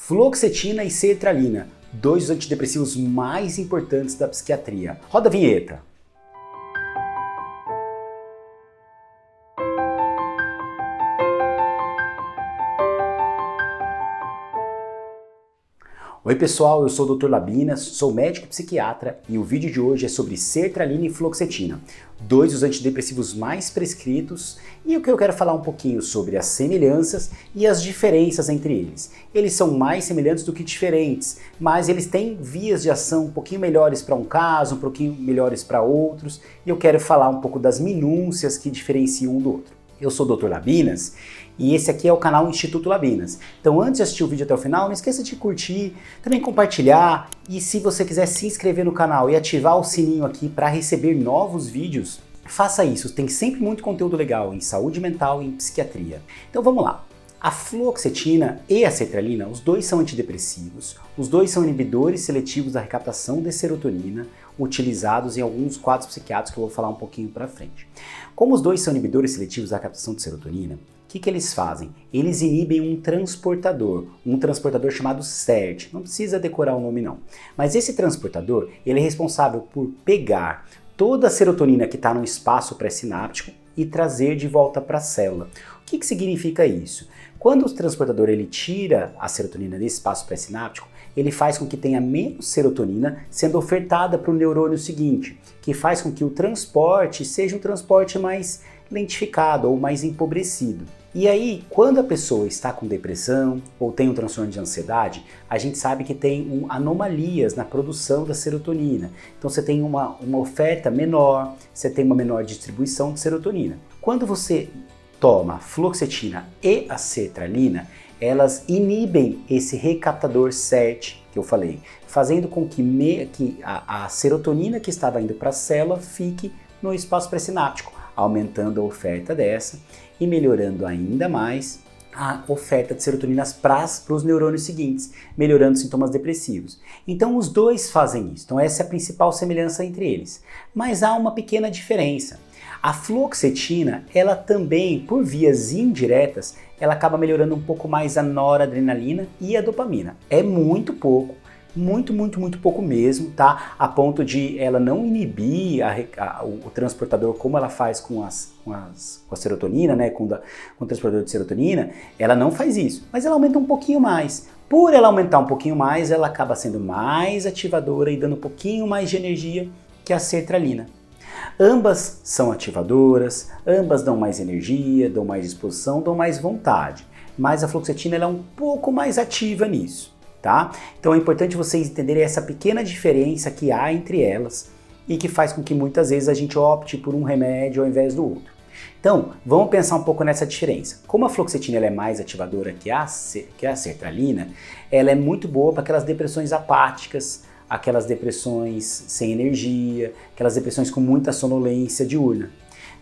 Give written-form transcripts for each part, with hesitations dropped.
Fluoxetina e sertralina, dois dos antidepressivos mais importantes da psiquiatria. Roda a vinheta. Oi pessoal, eu sou o Dr. Labinas, sou médico e psiquiatra e o vídeo de hoje é sobre sertralina e fluoxetina, dois dos antidepressivos mais prescritos, e o que eu quero falar um pouquinho sobre as semelhanças e as diferenças entre eles. Eles são mais semelhantes do que diferentes, mas eles têm vias de ação um pouquinho melhores para um caso, um pouquinho melhores para outros, e eu quero falar um pouco das minúcias que diferenciam um do outro. Eu sou o Dr. Labinas e esse aqui é o canal Instituto Labinas. Então antes de assistir o vídeo até o final, não esqueça de curtir, também compartilhar e se você quiser se inscrever no canal e ativar o sininho aqui para receber novos vídeos, faça isso. Tem sempre muito conteúdo legal em saúde mental e em psiquiatria. Então vamos lá. A fluoxetina e a sertralina, os dois são antidepressivos, os dois são inibidores seletivos da recaptação de serotonina, utilizados em alguns quadros psiquiátricos que eu vou falar um pouquinho para frente. Como os dois são inibidores seletivos da captação de serotonina, o que eles fazem? Eles inibem um transportador chamado SERT, não precisa decorar o nome não, mas esse transportador ele é responsável por pegar toda a serotonina que está no espaço pré-sináptico e trazer de volta para a célula. O que significa isso? Quando o transportador ele tira a serotonina desse espaço pré-sináptico, ele faz com que tenha menos serotonina sendo ofertada para o neurônio seguinte, que faz com que o transporte seja um transporte mais lentificado ou mais empobrecido. E aí, quando a pessoa está com depressão ou tem um transtorno de ansiedade, a gente sabe que tem anomalias na produção da serotonina. Então você tem uma oferta menor, você tem uma menor distribuição de serotonina. Quando você toma fluoxetina e a sertralina, elas inibem esse recaptador SERT que eu falei, fazendo com que a serotonina que estava indo para a célula fique no espaço pré-sináptico, aumentando a oferta dessa e melhorando ainda mais a oferta de serotoninas para os neurônios seguintes, melhorando sintomas depressivos. Então os dois fazem isso, então essa é a principal semelhança entre eles. Mas há uma pequena diferença. A fluoxetina, ela também, por vias indiretas, ela acaba melhorando um pouco mais a noradrenalina e a dopamina. É muito pouco, muito pouco mesmo, tá? A ponto de ela não inibir o transportador como ela faz com a serotonina, né? Com o transportador de serotonina, ela não faz isso, mas ela aumenta um pouquinho mais. Por ela aumentar um pouquinho mais, ela acaba sendo mais ativadora e dando um pouquinho mais de energia que a sertralina. Ambas são ativadoras, ambas dão mais energia, dão mais disposição, dão mais vontade, mas a fluoxetina ela é um pouco mais ativa nisso, tá? Então é importante vocês entenderem essa pequena diferença que há entre elas e que faz com que muitas vezes a gente opte por um remédio ao invés do outro. Então, vamos pensar um pouco nessa diferença. Como a fluoxetina ela é mais ativadora que a sertralina, ela é muito boa para aquelas depressões apáticas, aquelas depressões sem energia, aquelas depressões com muita sonolência diurna.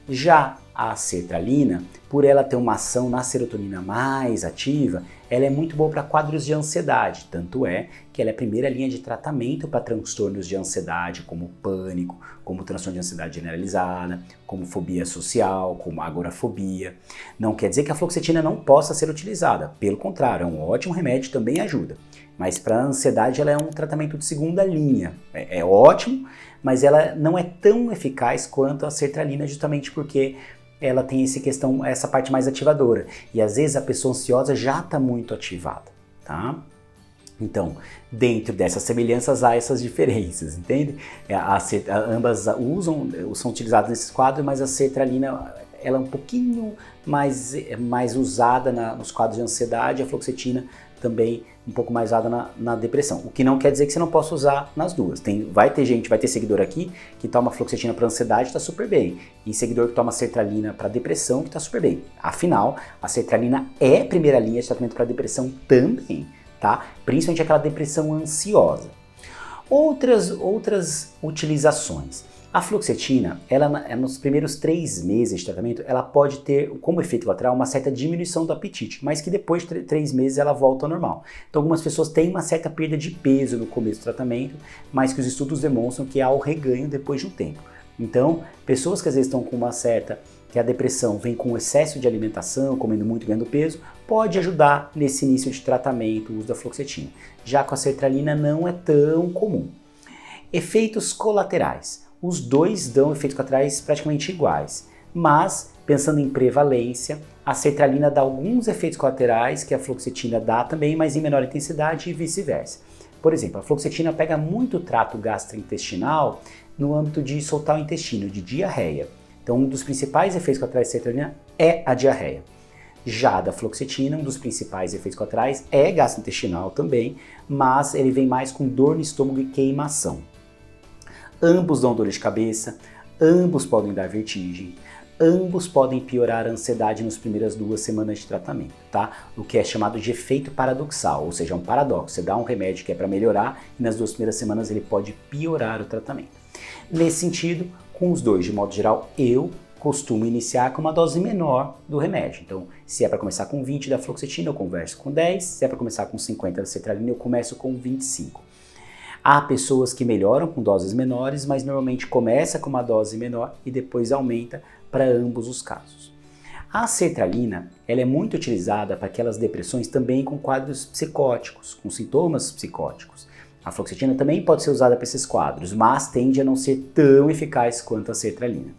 Já a sertralina, por ela ter uma ação na serotonina mais ativa, ela é muito boa para quadros de ansiedade, tanto é que ela é a primeira linha de tratamento para transtornos de ansiedade, como pânico, como transtorno de ansiedade generalizada, como fobia social, como agorafobia. Não quer dizer que a fluoxetina não possa ser utilizada, pelo contrário, é um ótimo remédio, também ajuda. Mas para a ansiedade ela é um tratamento de segunda linha, é ótimo, mas ela não é tão eficaz quanto a sertralina justamente porque ela tem essa parte mais ativadora. E às vezes a pessoa ansiosa já está muito ativada, tá? Então, dentro dessas semelhanças há essas diferenças, entende? Ambas são utilizadas nesses quadros, mas a sertralina ela é um pouquinho mais usada nos quadros de ansiedade, a fluoxetina também um pouco mais usada na depressão. O que não quer dizer que você não possa usar nas duas. Vai ter seguidor aqui que toma fluoxetina para ansiedade, está super bem. E seguidor que toma sertralina para depressão, que está super bem. Afinal, a sertralina é a primeira linha de tratamento para depressão também, tá? Principalmente aquela depressão ansiosa. Outras utilizações. A fluoxetina, ela nos primeiros 3 meses de tratamento, ela pode ter como efeito colateral uma certa diminuição do apetite, mas que depois de 3 meses ela volta ao normal. Então algumas pessoas têm uma certa perda de peso no começo do tratamento, mas que os estudos demonstram que há o reganho depois de um tempo. Então, pessoas que às vezes estão com uma certa que a depressão vem com excesso de alimentação, comendo muito e ganhando peso, pode ajudar nesse início de tratamento o uso da fluoxetina. Já com a sertralina não é tão comum. Efeitos colaterais. Os dois dão efeitos colaterais praticamente iguais, mas pensando em prevalência, a sertralina dá alguns efeitos colaterais que a fluoxetina dá também, mas em menor intensidade e vice-versa. Por exemplo, a fluoxetina pega muito o trato gastrointestinal no âmbito de soltar o intestino, de diarreia. Então, um dos principais efeitos colaterais da sertralina é a diarreia. Já da fluoxetina, um dos principais efeitos colaterais é gastrointestinal também, mas ele vem mais com dor no estômago e queimação. Ambos dão dor de cabeça, ambos podem dar vertigem, ambos podem piorar a ansiedade nas primeiras 2 semanas de tratamento, tá? O que é chamado de efeito paradoxal, ou seja, um paradoxo. Você dá um remédio que é para melhorar e nas 2 primeiras semanas ele pode piorar o tratamento. Nesse sentido, com os dois, de modo geral, eu costumo iniciar com uma dose menor do remédio. Então, se é para começar com 20 da fluoxetina, eu converso com 10. Se é para começar com 50 da sertralina, eu começo com 25. Há pessoas que melhoram com doses menores, mas normalmente começa com uma dose menor e depois aumenta para ambos os casos. A sertralina ela é muito utilizada para aquelas depressões também com quadros psicóticos, com sintomas psicóticos. A fluoxetina também pode ser usada para esses quadros, mas tende a não ser tão eficaz quanto a sertralina.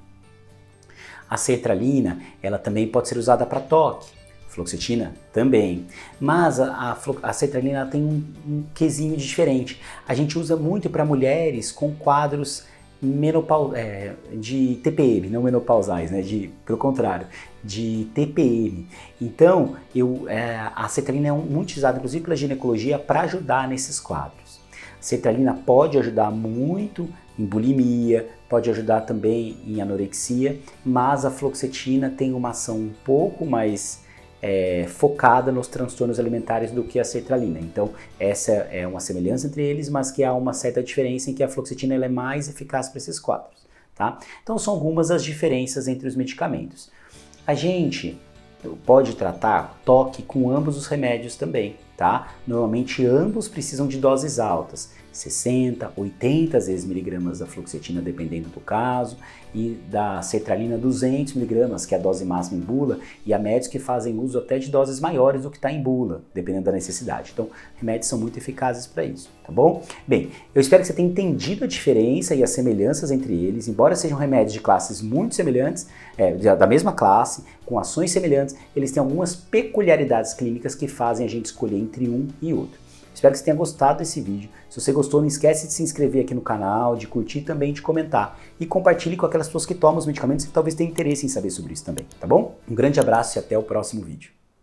A sertralina ela também pode ser usada para toque. Fluoxetina também, mas a sertralina tem um quesinho diferente. A gente usa muito para mulheres com quadros de TPM, não menopausais, né? Pelo contrário, de TPM. Então, a sertralina é muito usada, inclusive pela ginecologia, para ajudar nesses quadros. A sertralina pode ajudar muito em bulimia, pode ajudar também em anorexia, mas a fluoxetina tem uma ação um pouco mais focada nos transtornos alimentares do que a sertralina. Então, essa é uma semelhança entre eles, mas que há uma certa diferença em que a fluoxetina ela é mais eficaz para esses quadros, tá? Então, são algumas das diferenças entre os medicamentos. A gente pode tratar toque com ambos os remédios também, tá? Normalmente, ambos precisam de doses altas, 60, 80 às vezes miligramas da fluoxetina, dependendo do caso, e da sertralina 200 miligramas, que é a dose máxima em bula, e há médicos que fazem uso até de doses maiores do que está em bula, dependendo da necessidade. Então, remédios são muito eficazes para isso, tá bom? Bem, eu espero que você tenha entendido a diferença e as semelhanças entre eles, embora sejam remédios de classes muito semelhantes, da mesma classe, com ações semelhantes, eles têm algumas peculiaridades clínicas que fazem a gente escolher entre um e outro. Espero que você tenha gostado desse vídeo. Se você gostou, não esquece de se inscrever aqui no canal, de curtir e também de comentar. E compartilhe com aquelas pessoas que tomam os medicamentos que talvez tenham interesse em saber sobre isso também, tá bom? Um grande abraço e até o próximo vídeo.